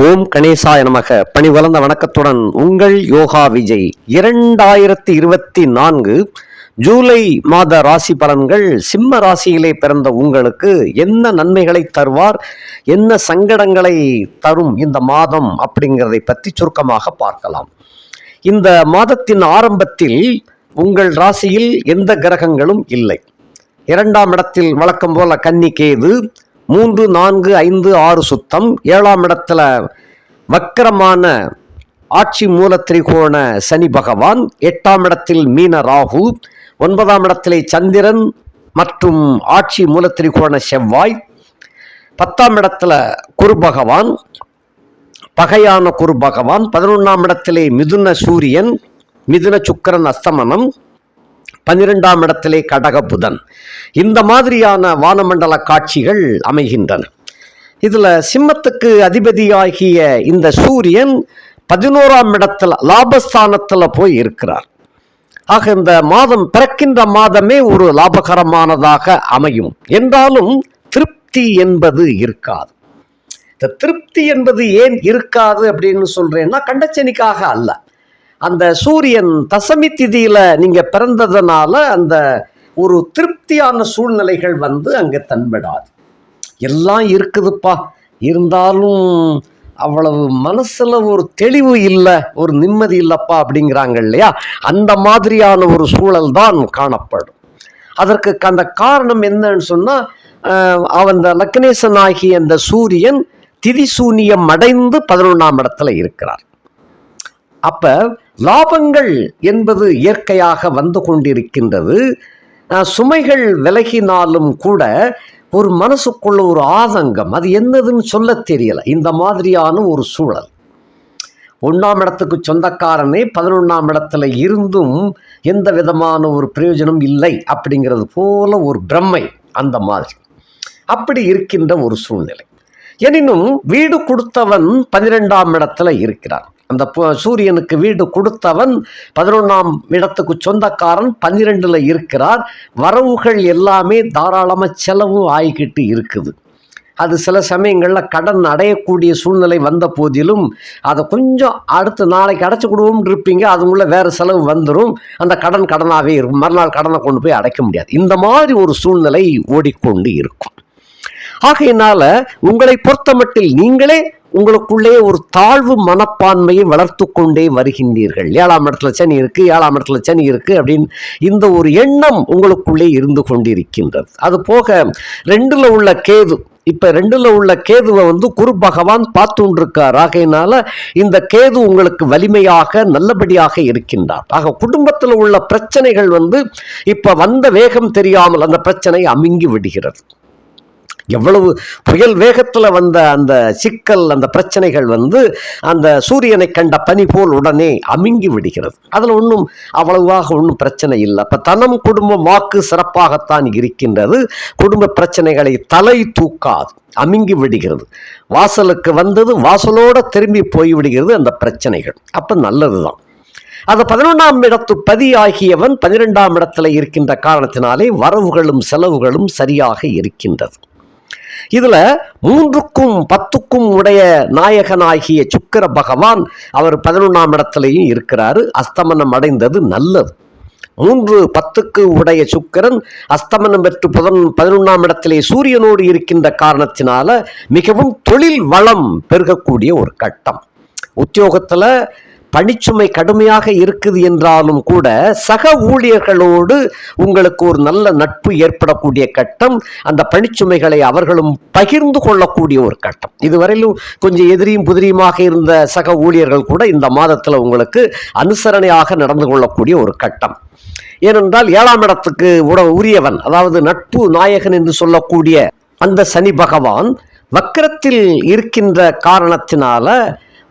ஓம் கணேசாய நமக. பணி வளர்ந்த வணக்கத்துடன் உங்கள் யோகா விஜய். 2024 ஜூலை மாத ராசி பலன்கள். சிம்ம ராசியிலே பிறந்த உங்களுக்கு என்ன நன்மைகளை தருவார், என்ன சங்கடங்களை தரும் இந்த மாதம் அப்படிங்கிறதை பற்றி சுருக்கமாக பார்க்கலாம். இந்த மாதத்தின் ஆரம்பத்தில் உங்கள் ராசியில் எந்த கிரகங்களும் இல்லை. 2ஆம் இடத்தில் வழக்கம் போல கன்னி கேது, 3, 4, 5, 6 சுத்தம். 7ஆம் இடத்துல வக்கரமான ஆட்சி மூல திரிகோண சனி பகவான். 8ஆம் இடத்தில் மீன ராகு. 9ஆம் இடத்திலே சந்திரன் மற்றும் ஆட்சி மூல திரிகோண செவ்வாய். 10ஆம் இடத்துல குரு பகவான், பகையான குரு பகவான். 11ஆம் இடத்திலே மிதுன சூரியன், மிதுன சுக்கிரன் அஸ்தமனம். 12ஆம் இடத்திலே கடக புதன். இந்த மாதிரியான வானமண்டல காட்சிகள் அமைகின்றன. இதுல சிம்மத்துக்கு அதிபதியாகிய இந்த சூரியன் 11ஆம் இடத்துல லாபஸ்தானத்துல போய் இருக்கிறார். ஆக இந்த மாதம், பிறக்கின்ற மாதமே ஒரு லாபகரமானதாக அமையும். என்றாலும் திருப்தி என்பது இருக்காது. இந்த திருப்தி என்பது ஏன் இருக்காது அப்படின்னு சொல்றேன்னா, கண்டச்சனிக்காக அல்ல. அந்த சூரியன் தசமி திதியில நீங்க பிறந்ததுனால அந்த ஒரு திருப்தியான சூழ்நிலைகள் அங்க தென்படாது. எல்லாம் இருக்குதுப்பா, இருந்தாலும் அவ்வளவு மனசுல ஒரு தெளிவு இல்லை, ஒரு நிம்மதி இல்லப்பா அப்படிங்கிறாங்க இல்லையா? அந்த மாதிரியான ஒரு சூழல் தான் காணப்படும். அதற்கு அந்த காரணம் என்னன்னு சொன்னா, அந்த லக்னேசன் ஆகிய அந்த சூரியன் திதிசூனியம் அடைந்து 11ஆம் இடத்துல இருக்கிறார். அப்ப லாபங்கள் என்பது இயற்கையாக வந்து கொண்டிருக்கின்றது. சுமைகள் விலகினாலும் கூட ஒரு மனசுக்குள்ள ஒரு ஆதங்கம், அது என்னதுன்னு சொல்ல தெரியல. இந்த மாதிரியான ஒரு சூழல். 1ஆம் இடத்துக்கு சொந்தக்காரனே 11ஆம் இடத்துல இருந்தும் எந்த விதமான ஒரு பிரயோஜனம் இல்லை அப்படிங்கிறது போல ஒரு பிரம்மை. அந்த மாதிரி அப்படி இருக்கின்ற ஒரு சூழ்நிலை. எனினும் வீடு கொடுத்தவன் 12ஆம் இடத்துல இருக்கிறான். அந்த சூரியனுக்கு வீடு கொடுத்தவன் 11ஆம் இடத்துக்கு சொந்தக்காரன் 12ல் இருக்கிறார். வரவுகள் எல்லாமே தாராளமாக செலவும் ஆகிக்கிட்டு இருக்குது. அது சில சமயங்களில் கடன் அடையக்கூடிய சூழ்நிலை வந்த போதிலும் அதை கொஞ்சம் அடுத்து நாளைக்கு அடைச்சி கொடுவோம்னு இருப்பீங்க, அதுக்குள்ளே வேறு செலவு வந்துடும். அந்த கடனாகவே இருக்கும். மறுநாள் கடனை கொண்டு போய் அடைக்க முடியாது. இந்த மாதிரி ஒரு சூழ்நிலை ஓடிக்கொண்டு இருக்கும். ஆகையினால உங்களை பொறுத்தமட்டில் நீங்களே உங்களுக்குள்ளே ஒரு தாழ்வு மனப்பான்மையை வளர்த்து கொண்டே வருகின்றீர்கள். 7ஆம் இடத்துல சனி இருக்கு, 7ஆம் இடத்துல சனி இருக்கு அப்படின்னு இந்த ஒரு எண்ணம் உங்களுக்குள்ளே இருந்து கொண்டிருக்கின்றது. அது போக 2ல் உள்ள கேது, இப்ப 2ல் உள்ள கேதுவை குரு பகவான் பார்த்துருக்கார். ஆகையினால இந்த கேது உங்களுக்கு வலிமையாக நல்லபடியாக இருக்கின்றார். ஆக குடும்பத்தில் உள்ள பிரச்சனைகள் இப்ப வந்த வேகம் தெரியாமல் அந்த பிரச்சனை அமுங்கி விடுகிறது. எவ்வளவு புயல் வேகத்தில் வந்த அந்த சிக்கல், அந்த பிரச்சனைகள் அந்த சூரியனை கண்ட பனி போல் உடனே அமுங்கி விடுகிறது. அதில் அவ்வளவாக பிரச்சனை இல்லை. அப்போ தனம், குடும்பம், வாக்கு சிறப்பாகத்தான் இருக்கின்றது. குடும்ப பிரச்சனைகளை தலை தூக்காது, அமுங்கி விடுகிறது. வாசலுக்கு வந்தது வாசலோட திரும்பி போய்விடுகிறது அந்த பிரச்சனைகள். அப்போ நல்லதுதான். அது 11ஆம் இடத்து பதி ஆகியவன் 12ஆம் இடத்துல இருக்கின்ற காரணத்தினாலே வரவுகளும் செலவுகளும் சரியாக இருக்கின்றது. இதுல 3க்கும் 10க்கும் உடைய நாயகனாகிய சுக்கிர பகவான் அவர் 11ஆம் இடத்திலையும் இருக்கிறாரு. அஸ்தமனம் அடைந்தது நல்லது. 3, 10க்கு உடைய சுக்கிரன் அஸ்தமனம் பெற்று 11ஆம் இடத்திலே சூரியனோடு இருக்கின்ற காரணத்தினால மிகவும் தொழில் வளம் பெருகக்கூடிய ஒரு கட்டம். உத்தியோகத்துல பணிச்சுமை கடுமையாக இருக்குது என்றாலும் கூட சக ஊழியர்களோடு உங்களுக்கு ஒரு நல்ல நட்பு ஏற்படக்கூடிய கட்டம். அந்த பணிச்சுமைகளை அவர்களும் பகிர்ந்து கொள்ளக்கூடிய ஒரு கட்டம். இதுவரையிலும் கொஞ்சம் எதிரியும் புதிரியுமாக இருந்த சக ஊழியர்கள் கூட இந்த மாதத்தில் உங்களுக்கு அனுசரணையாக நடந்து கொள்ளக்கூடிய ஒரு கட்டம். ஏனென்றால் 7ஆம் இடத்துக்கு உரியவன், அதாவது நட்பு நாயகன் என்று சொல்லக்கூடிய அந்த சனி பகவான் வக்கரத்தில் இருக்கின்ற காரணத்தினால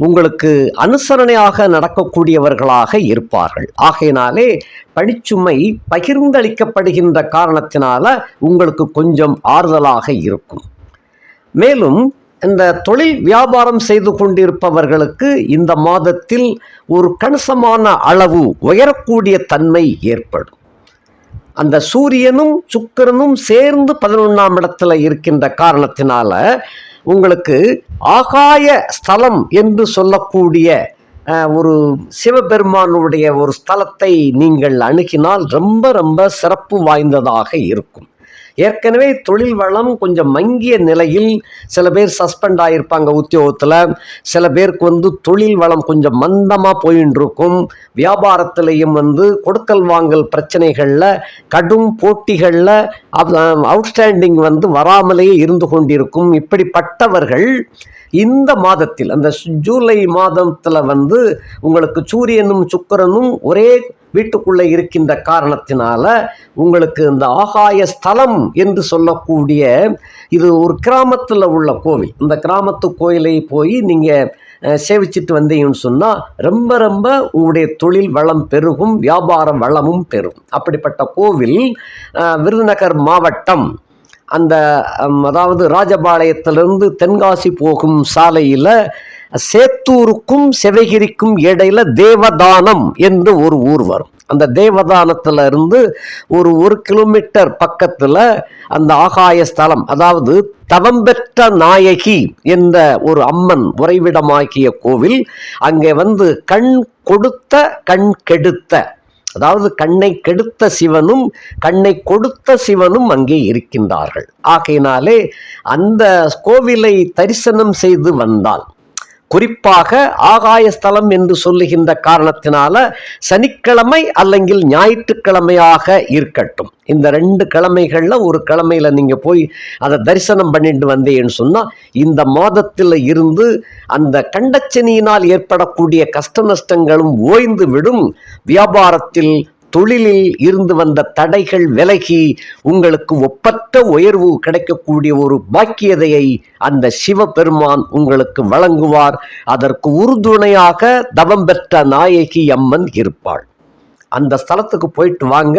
உங்களுக்கு அனுசரணையாக நடக்கக்கூடியவர்களாக இருப்பார்கள். ஆகையினாலே பணிச்சுமை பகிர்ந்தளிக்கப்படுகின்ற காரணத்தினால உங்களுக்கு கொஞ்சம் ஆறுதலாக இருக்கும். மேலும் இந்த தொழில் வியாபாரம் செய்து கொண்டிருப்பவர்களுக்கு இந்த மாதத்தில் ஒரு கணிசமான அளவு உயரக்கூடிய தன்மை ஏற்படும். அந்த சூரியனும் சுக்கிரனும் சேர்ந்து 11ஆம் இடத்துல இருக்கின்ற காரணத்தினால உங்களுக்கு ஆகாய ஸ்தலம் என்று சொல்லக்கூடிய ஒரு சிவபெருமானுடைய ஒரு ஸ்தலத்தை நீங்கள் அணுகினால் ரொம்ப ரொம்ப சிறப்பு வாய்ந்ததாக இருக்கும். ஏற்கனவே தொழில் வளம் கொஞ்சம் மங்கிய நிலையில் சில பேர் சஸ்பெண்ட் ஆகியிருப்பாங்க உத்தியோகத்தில், சில பேருக்கு தொழில் வளம் கொஞ்சம் மந்தமாக போயின்னு இருக்கும். வியாபாரத்திலையும் கொடுக்கல் வாங்கல் பிரச்சனைகளில், கடும் போட்டிகளில் அவுட்ஸ்டாண்டிங் வராமலேயே இருந்து கொண்டிருக்கும். இப்படிப்பட்டவர்கள் இந்த மாதத்தில், அந்த ஜூலை மாதத்தில் உங்களுக்கு சூரியனும் சுக்கிரனும் ஒரே வீட்டுக்குள்ளே இருக்கின்ற காரணத்தினால உங்களுக்கு இந்த ஆகாய ஸ்தலம் என்று சொல்லக்கூடிய, இது ஒரு கிராமத்தில் உள்ள கோவில். இந்த கிராமத்து கோயிலை போய் நீங்கள் சேவிச்சிட்டு வந்தீங்கன்னு சொன்னால் ரொம்ப ரொம்ப உங்களுடைய தொழில் வளம் பெருகும், வியாபார வளமும் பெருகும். அப்படிப்பட்ட கோவில் விருதுநகர் மாவட்டம், அந்த அதாவது ராஜபாளையத்திலிருந்து தென்காசி போகும் சாலையில் சேத்தூருக்கும் சிவகிரிக்கும் இடையில தேவதானம் என்று ஒரு ஊர் வரும். அந்த தேவதானத்துல இருந்து ஒரு கிலோமீட்டர் பக்கத்துல அந்த ஆகாய ஸ்தலம், அதாவது தவம் பெற்ற நாயகி என்ற ஒரு அம்மன் உறைவிடமாகிய கோவில். அங்கே கண் கொடுத்த கண் கெடுத்த, அதாவது கண்ணை கெடுத்த சிவனும் கண்ணை கொடுத்த சிவனும் அங்கே இருக்கின்றார்கள். ஆகையினாலே அந்த கோவிலை தரிசனம் செய்து வந்தால், குறிப்பாக ஆகாய ஸ்தலம் என்று சொல்லுகின்ற காரணத்தினால சனிக்கிழமை அல்லங்கில் ஞாயிற்றுக்கிழமையாக இருக்கட்டும், இந்த 2 கிழமைகளில் ஒரு கிழமையில் நீங்கள் போய் அதை தரிசனம் பண்ணிட்டு வந்தேன்னு சொன்னால் இந்த மாதத்தில் இருந்து அந்த கண்டச்சனியினால் ஏற்படக்கூடிய கஷ்ட நஷ்டங்களும் ஓய்ந்து விடும். வியாபாரத்தில் தொழிலில் இருந்து வந்த தடைகள் விலகி உங்களுக்கு ஒப்பற்ற உயர்வு கிடைக்கக்கூடிய ஒரு பாக்கியதையை அந்த சிவபெருமான் உங்களுக்கு வழங்குவார். அதற்கு உறுதுணையாக தவம் பெற்ற நாயகி அம்மன் இருப்பாள். அந்த ஸ்தலத்துக்கு போயிட்டு வாங்க.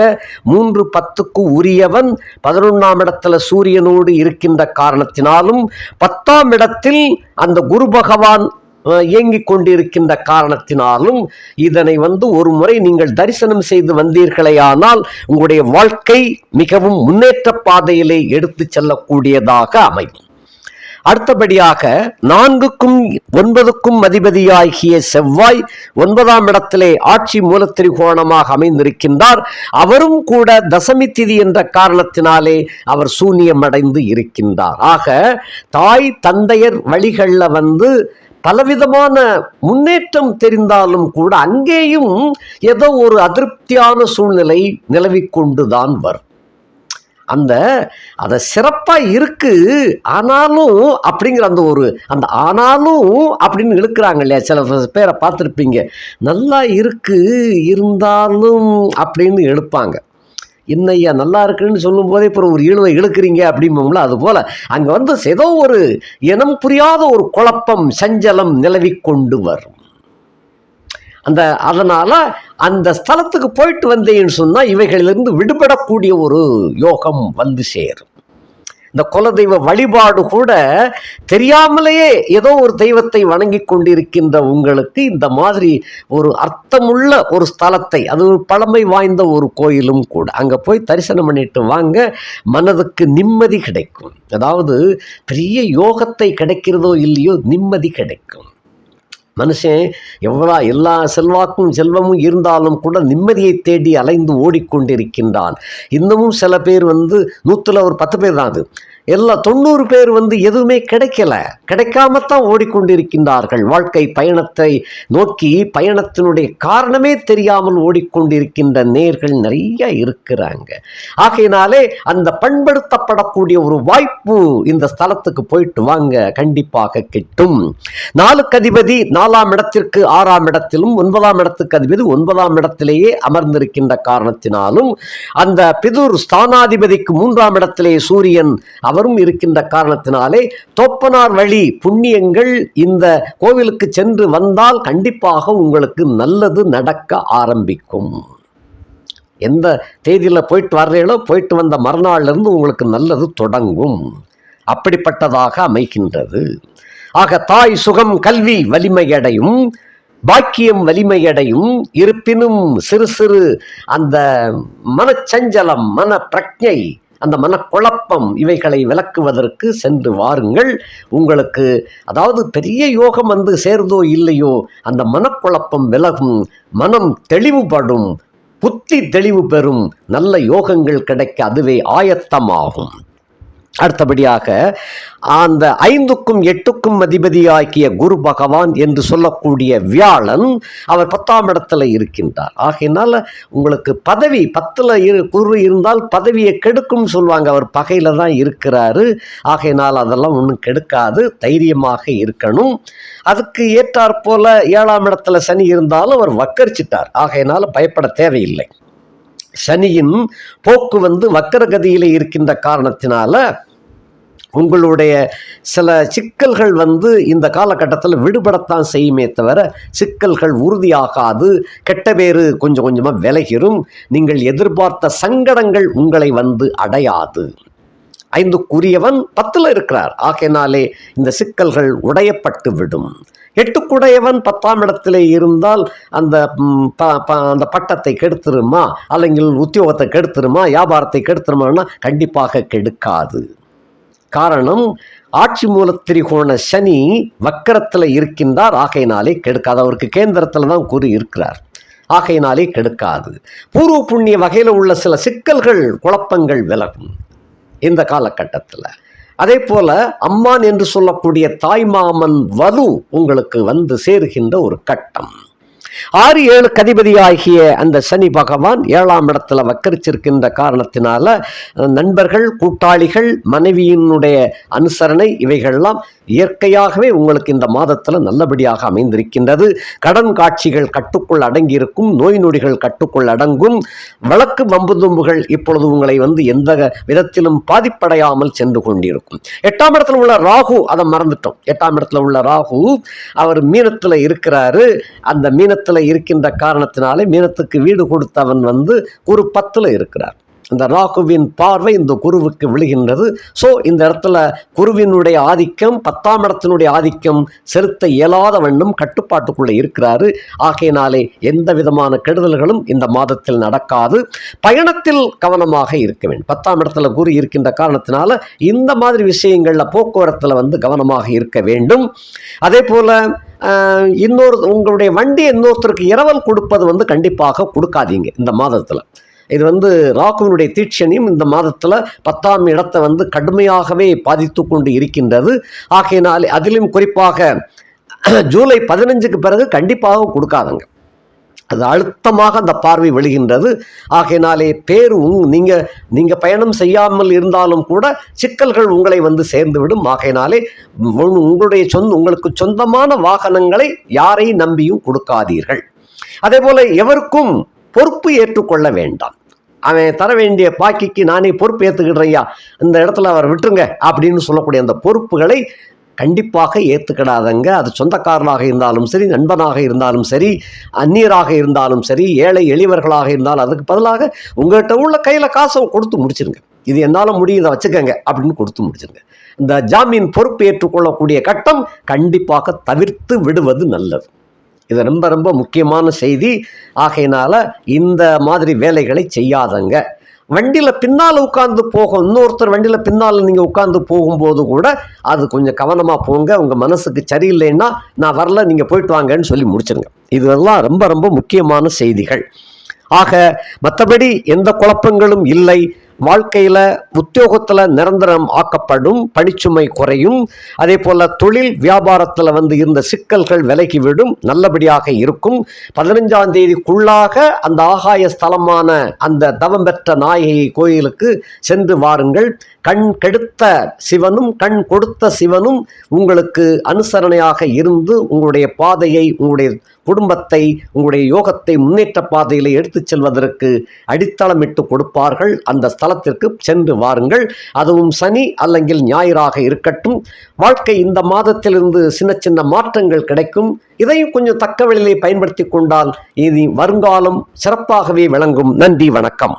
3:10க்கு உரியவன் 11ஆம் இடத்துல சூரியனோடு இருக்கின்ற காரணத்தினாலும் 10ஆம் இடத்தில் அந்த குரு பகவான் இயங்கிக் கொண்டிருக்கின்ற காரணத்தினாலும் இதனை ஒரு முறை நீங்கள் தரிசனம் செய்து வந்தீர்களேயானால் உங்களுடைய வாழ்க்கை மிகவும் முன்னேற்ற பாதையிலே எடுத்து செல்லக்கூடியதாக அமையும். அடுத்தபடியாக 4க்கும் 9க்கும் அதிபதியாகிய செவ்வாய் 9ஆம் இடத்திலே ஆட்சி மூலத்திரிகோணமாக அமைந்திருக்கின்றார். அவரும் கூட தசமி திதி என்ற காரணத்தினாலே அவர் சூனியமடைந்து இருக்கின்றார். ஆக தாய் தந்தையர் வழிகளில் பலவிதமான முன்னேற்றம் தெரிந்தாலும் கூட அங்கேயும் ஏதோ ஒரு அதிருப்தியான சூழ்நிலை நிலவிக்கொண்டுதான் வரும். அதை சிறப்பாக இருக்கு ஆனாலும் அப்படிங்கிற அந்த ஆனாலும் அப்படின்னு இழுக்கிறாங்க இல்லையா, சில பேரை பார்த்துருப்பீங்க. நல்லா இருக்கு இருந்தாலும் அப்படின்னு எழுப்பாங்க. இன்னையா நல்லா இருக்குன்னு சொல்லும் போதே இப்போ ஒரு இழுவை இழுக்கிறீங்க அப்படிம்போம்ல, அது போல அங்கே ஏதோ ஒரு இனம் புரியாத ஒரு குழப்பம் சஞ்சலம் நிலவி கொண்டு வரும். அதனால அந்த ஸ்தலத்துக்கு போயிட்டு வந்தேன்னு சொன்னா இவைகளிலிருந்து விடுபடக்கூடிய ஒரு யோகம் சேரும். இந்த குலதெய்வ வழிபாடு கூட தெரியாமலேயே ஏதோ ஒரு தெய்வத்தை வணங்கி கொண்டிருக்கின்ற உங்களுக்கு இந்த மாதிரி ஒரு அர்த்தமுள்ள ஒரு ஸ்தலத்தை, அது ஒரு பழமை வாய்ந்த ஒரு கோயிலும் கூட, அங்கே போய் தரிசனம் பண்ணிட்டு வாங்க. மனதுக்கு நிம்மதி கிடைக்கும். அதாவது பெரிய யோகத்தை கிடைக்கிறதோ இல்லையோ நிம்மதி கிடைக்கும். மனுஷன் எல்லா செல்வமும் இருந்தாலும் கூட நிம்மதியை தேடி அலைந்து ஓடிக்கொண்டிருக்கின்றான். இன்னமும் சில பேர் 100ல் ஒரு 10 பேர் தான், அது எல்லா 90 பேர் எதுவுமே கிடைக்காமத்தான் ஓடிக்கொண்டிருக்கின்றார்கள். வாழ்க்கை பயணத்தை நோக்கி பயணத்தினுடைய காரணமே தெரியாமல் ஓடிக்கொண்டிருக்கின்ற நேர்கள் நிறைய இருக்கிறாங்க. ஆகையினாலே அந்த பண்படுத்தப்படக்கூடிய ஒரு வாய்ப்பு இந்த ஸ்தலத்துக்கு போயிட்டு வாங்க, கண்டிப்பாக கிட்டும். 4க்கு அதிபதி 4ஆம் இடத்திற்கு 6ஆம் இடத்திலும் 9ஆம் இடத்துக்கு அதிபதி 9ஆம் இடத்திலேயே அமர்ந்திருக்கின்ற காரணத்தினாலும் அந்த பிதுர் ஸ்தானாதிபதிக்கு 3ஆம் இடத்திலே சூரியன் அவரும் இருக்கின்ற காரணத்தினாலே தோப்பனார் வழி புண்ணியங்கள் இந்த கோவிலுக்கு சென்று வந்தால் கண்டிப்பாக உங்களுக்கு நல்லது நடக்க ஆரம்பிக்கும். எந்த தேதியில் போயிட்டு வர்றீங்களோ போயிட்டு வந்த மறுநாளிலிருந்து உங்களுக்கு நல்லது தொடங்கும். அப்படிப்பட்டதாக அமைகின்றது. ஆக தாய் சுகம் கல்வி வலிமையடையும். பாக்கியம் வலிமையடையும். இருப்பினும் சிறு சிறு அந்த மனச்சஞ்சலம், மன பிரக்ஞை, அந்த மனக்குழப்பம் இவைகளை விளக்குவதற்கு சென்று வாருங்கள். உங்களுக்கு அதாவது பெரிய யோகம் வந்து சேர்ந்தோ இல்லையோ அந்த மனக்குழப்பம் விலகும், மனம் தெளிவுபடும், புத்தி தெளிவு பெறும், நல்ல யோகங்கள் கிடைக்க அதுவே ஆயத்தமாகும். அடுத்தபடியாக அந்த 5க்கும் 8க்கும் அதிபதியாகிய குரு பகவான் என்று சொல்லக்கூடிய வியாழன் அவர் 10ஆம் இடத்துல இருக்கின்றார். ஆகையினால உங்களுக்கு பதவி 10ல் குரு இருந்தால் பதவியை கெடுக்கும் சொல்லுவாங்க. அவர் பகையில தான் இருக்கிறாரு. ஆகையினால் அதெல்லாம் ஒன்றும் கெடுக்காது, தைரியமாக இருக்கணும். அதுக்கு ஏற்றாற் போல 7ஆம் இடத்துல சனி இருந்தாலும் அவர் வக்கரிச்சிட்டார். ஆகையினால பயப்பட தேவையில்லை. சனியின் போக்கு வந்து வக்கரகதியிலே இருக்கின்ற காரணத்தினால உங்களுடைய சில சிக்கல்கள் வந்து இந்த காலகட்டத்தில் விடுபடத்தான் செய்யுமே தவிர சிக்கல்கள் உறுதியாகாது. கெட்ட பேரு கொஞ்சம் கொஞ்சமாக விலகிரும். நீங்கள் எதிர்பார்த்த சங்கடங்கள் உங்களை வந்து அடையாது. 5க்குரியவன் 10ல் இருக்கிறார். ஆகையினாலே இந்த சிக்கல்கள் உடையப்பட்டு விடும். 8க்குடையவன் 10ஆம் இடத்திலே இருந்தால் அந்த அந்த பட்டத்தை கெடுத்துருமா, அல்லங்கில் உத்தியோகத்தை கெடுத்துருமா, வியாபாரத்தை கெடுத்துருமான்னா கண்டிப்பாக கெடுக்காது. காரணம் ஆட்சி மூலத்திரிகோண சனி வக்கரத்தில் இருக்கின்றார். ஆகையினாலே கெடுக்காது. அவருக்கு கேந்திரத்தில் தான் குரு இருக்கிறார். ஆகையினாலே கெடுக்காது. பூர்வ புண்ணிய வகையில் உள்ள சில சிக்கல்கள், குழப்பங்கள் விலகும் இந்த காலகட்டத்தில். அதே போல அம்மான் என்று சொல்லக்கூடிய தாய்மாமன் வலு உங்களுக்கு வந்து சேருகின்ற ஒரு கட்டம். 6, 7க்கு அதிபதியாகிய அந்த சனி பகவான் 7ஆம் இடத்துல வக்கரிச்சிருக்கின்ற காரணத்தினால நண்பர்கள், கூட்டாளிகள், மனைவியினுடைய அனுசரணை இவைகள்லாம் இயற்கையாகவே உங்களுக்கு இந்த மாதத்தில் நல்லபடியாக அமைந்திருக்கின்றது. கடன் காட்சிகள் கட்டுக்குள் அடங்கியிருக்கும். நோய் நொடிகள் கட்டுக்குள் அடங்கும். வழக்கு வம்புதும்புகள் இப்பொழுது உங்களை வந்து எந்த விதத்திலும் பாதிப்படையாமல் சென்று கொண்டிருக்கும். 8ஆம் இடத்துல உள்ள ராகு, அதை மறந்துட்டோம். 8ஆம் இடத்துல உள்ள ராகு அவர் மீனத்தில் இருக்கிறாரு. அந்த மீனத்தில் இருக்கின்ற காரணத்தினாலே மீனத்துக்கு வீடு கொடுத்தவன் வந்து குரு 10ல் இருக்கிறார். இந்த ராகுவின் பார்வை இந்த குருவுக்கு விழுகின்றது. ஸோ இந்த இடத்துல குருவினுடைய ஆதிக்கம், 10ஆம் இடத்தினுடைய ஆதிக்கம் செலுத்த இயலாத வண்ணம் கட்டுப்பாட்டுக்குள்ளே இருக்கிறாரு. ஆகையினாலே எந்த விதமான கெடுதல்களும் இந்த மாதத்தில் நடக்காது. பயணத்தில் கவனமாக இருக்க வேண்டும். 10ஆம் இடத்துல குரு இருக்கின்ற காரணத்தினால இந்த மாதிரி விஷயங்களில் போக்குவரத்தில் வந்து கவனமாக இருக்க வேண்டும். அதே போல் உங்களுடைய வண்டியை இன்னொருத்தருக்கு இரவல் கொடுப்பது வந்து கண்டிப்பாக கொடுக்காதீங்க இந்த மாதத்தில். இது வந்து ராகுவினுடைய தீட்சணியும் இந்த மாதத்தில் 10ஆம் இடத்தை வந்து கடுமையாகவே பாதித்து கொண்டு இருக்கின்றது. ஆகையினாலே அதிலும் குறிப்பாக ஜூலை 15க்கு பிறகு கண்டிப்பாக கொடுக்காதுங்க. அது அழுத்தமாக அந்த பார்வை விழுகின்றது. ஆகையினாலே நீங்கள் பயணம் செய்யாமல் இருந்தாலும் கூட சிக்கல்கள் உங்களை வந்து சேர்ந்துவிடும். ஆகையினாலே உங்களுக்கு சொந்தமான வாகனங்களை யாரையும் நம்பியும் கொடுக்காதீர்கள். அதே போல் எவருக்கும் பொறுப்பு ஏற்றுக்கொள்ள வேண்டாம். அவன் தர வேண்டிய பாக்கிக்கு நானே பொறுப்பு ஏற்றுக்கிடுறையா, இந்த இடத்துல அவர் விட்டுருங்க அப்படின்னு சொல்லக்கூடிய அந்த பொறுப்புகளை கண்டிப்பாக ஏற்றுக்கிடாதங்க. அது சொந்தக்காரனாக இருந்தாலும் சரி, நண்பனாக இருந்தாலும் சரி, அந்நியராக இருந்தாலும் சரி, ஏழை எளியவர்களாக இருந்தாலும் அதுக்கு பதிலாக உங்கள்கிட்ட உள்ள கையில் காசை கொடுத்து முடிச்சிருங்க. இது என்னால் முடியும், இதை வச்சுக்கங்க அப்படின்னு கொடுத்து முடிச்சிருங்க. இந்த ஜாமீன் பொறுப்பு ஏற்றுக்கொள்ளக்கூடிய கட்டம் கண்டிப்பாக தவிர்த்து விடுவது நல்லது. இது ரொம்ப ரொம்ப முக்கியமான செய்தி. ஆகையினால இந்த மாதிரி வேலைகளை செய்யாதங்க. வண்டியில் பின்னால் உட்கார்ந்து போகும், இன்னொருத்தர் வண்டியில் பின்னால் நீங்கள் உட்கார்ந்து போகும்போது கூட அது கொஞ்சம் கவனமாக போங்க. உங்கள் மனசுக்கு சரியில்லைன்னா நான் வரல, நீங்கள் போயிட்டு வாங்கன்னு சொல்லி முடிச்சிருங்க. இதெல்லாம் ரொம்ப ரொம்ப முக்கியமான செய்திகள். ஆக மற்றபடி எந்த குழப்பங்களும் இல்லை. வாழ்க்கையில் உத்தியோகத்தில் நிரந்தரம் ஆக்கப்படும், பணிச்சுமை குறையும். அதே போல் தொழில் வியாபாரத்தில் வந்து இருந்த சிக்கல்கள் விலகிவிடும், நல்லபடியாக இருக்கும். 15ஆம் தேதிக்குள்ளாக அந்த ஆகாய ஸ்தலமான அந்த தவம் பெற்ற நாயகி கோயிலுக்கு சென்று வாருங்கள். கண் கெடுத்த சிவனும் கண் கொடுத்த சிவனும் உங்களுக்கு அனுசரணையாக இருந்து உங்களுடைய பாதையை, உங்களுடைய குடும்பத்தை, உங்களுடைய யோகத்தை முன்னேற்ற பாதையில் எடுத்துச் செல்வதற்கு அடித்தளமிட்டு கொடுப்பார்கள். அந்த ஸ்தலத்திற்கு சென்று வாருங்கள். அதுவும் சனி அல்லங்கில் ஞாயிறாக இருக்கட்டும். வாழ்க்கை இந்த மாதத்திலிருந்து சின்ன சின்ன மாற்றங்கள் கிடைக்கும். இதையும் கொஞ்சம் தக்க வழியிலே பயன்படுத்தி கொண்டால் இது வருங்காலம் சிறப்பாகவே விளங்கும். நன்றி, வணக்கம்.